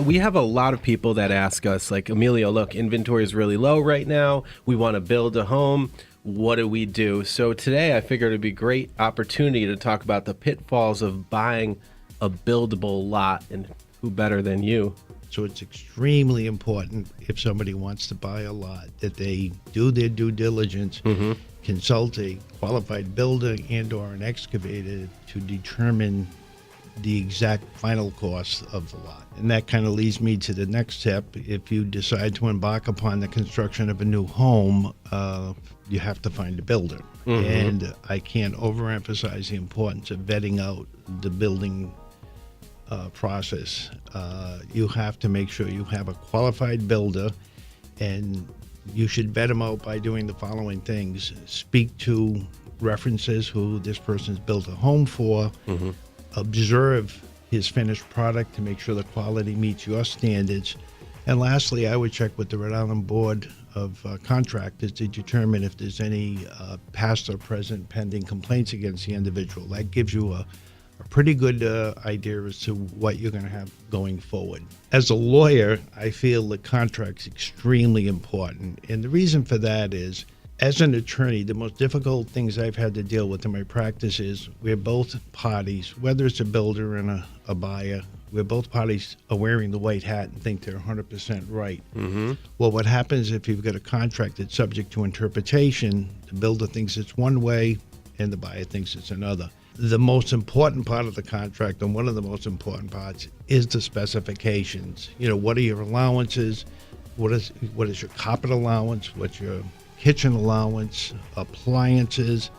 We have a lot of people that ask us, like, Emilio, look, inventory is really low right now. We want to build a home. What do we do? So today I figured it'd be a great opportunity to talk about the pitfalls of buying a buildable lot, and who better than you? So it's extremely important if somebody wants to buy a lot that they do their due diligence, consult a qualified builder and or an excavator to determine the exact final cost of the lot. And that kind of leads me to the next step. If you decide to embark upon the construction of a new home, you have to find a builder. And I can't overemphasize the importance of vetting out the building process. You have to make sure you have a qualified builder, and you should vet them out by doing the following things. Speak to references who this person's built a home for. Observe his finished product to make sure the quality meets your standards. And lastly, I would check with the Rhode Island Board of Contractors to determine if there's any past or present pending complaints against the individual. That gives you a pretty good idea as to what you're going to have going forward. As a lawyer, I feel the contract's extremely important. And the reason for that is, as an attorney, the most difficult things I've had to deal with in my practice is where both parties, whether it's a builder and a buyer, where both parties are wearing the white hat and think they're 100% right. Well, what happens if you've got a contract that's subject to interpretation? The builder thinks it's one way and the buyer thinks it's another. The most important part of the contract, and one of the most important parts, is the specifications. You know, what are your allowances? What is your carpet allowance? What's your kitchen allowance, appliances,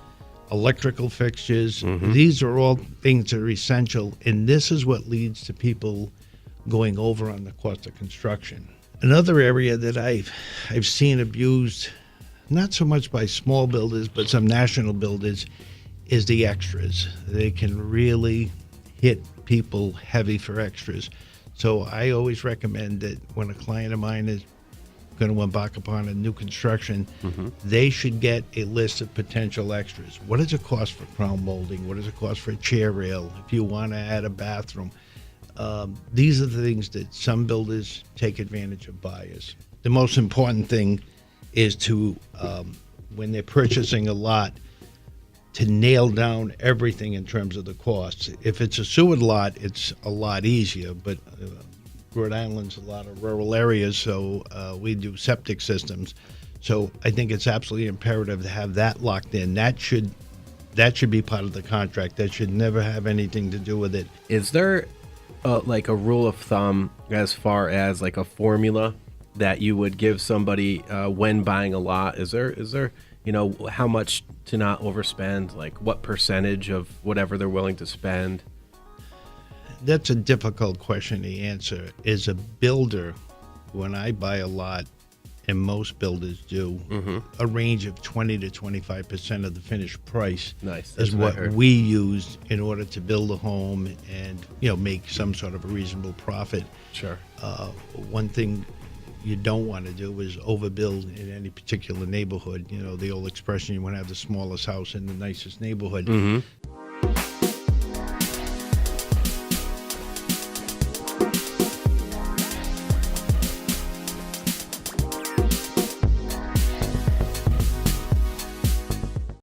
electrical fixtures? These are all things that are essential, and this is what leads to people going over on the cost of construction. Another area that I've seen abused, not so much by small builders, but some national builders, is the extras. They can really hit people heavy for extras. So I always recommend that when a client of mine is going to embark upon a new construction, they should get a list of potential extras. What does it cost for crown molding? What does it cost for a chair rail? If you want to add a bathroom, these are the things that some builders take advantage of buyers. The most important thing is to, when they're purchasing a lot, to nail down everything in terms of the costs. If it's a sewer lot, it's a lot easier, but Rhode Island's a lot of rural areas, so we do septic systems. So I think it's absolutely imperative to have that locked in. That should be part of the contract. That should never have anything to do with it. Is there like a rule of thumb as far as like a formula that you would give somebody when buying a lot? Is there you know, how much to not overspend? Like what percentage of whatever they're willing to spend? That's a difficult question to answer. As a builder, when I buy a lot, and most builders do, a range of 20 to 25% of the finished price is what we use in order to build a home and, you know, make some sort of a reasonable profit. Sure. One thing you don't want to do is overbuild in any particular neighborhood. You know, the old expression, you want to have the smallest house in the nicest neighborhood.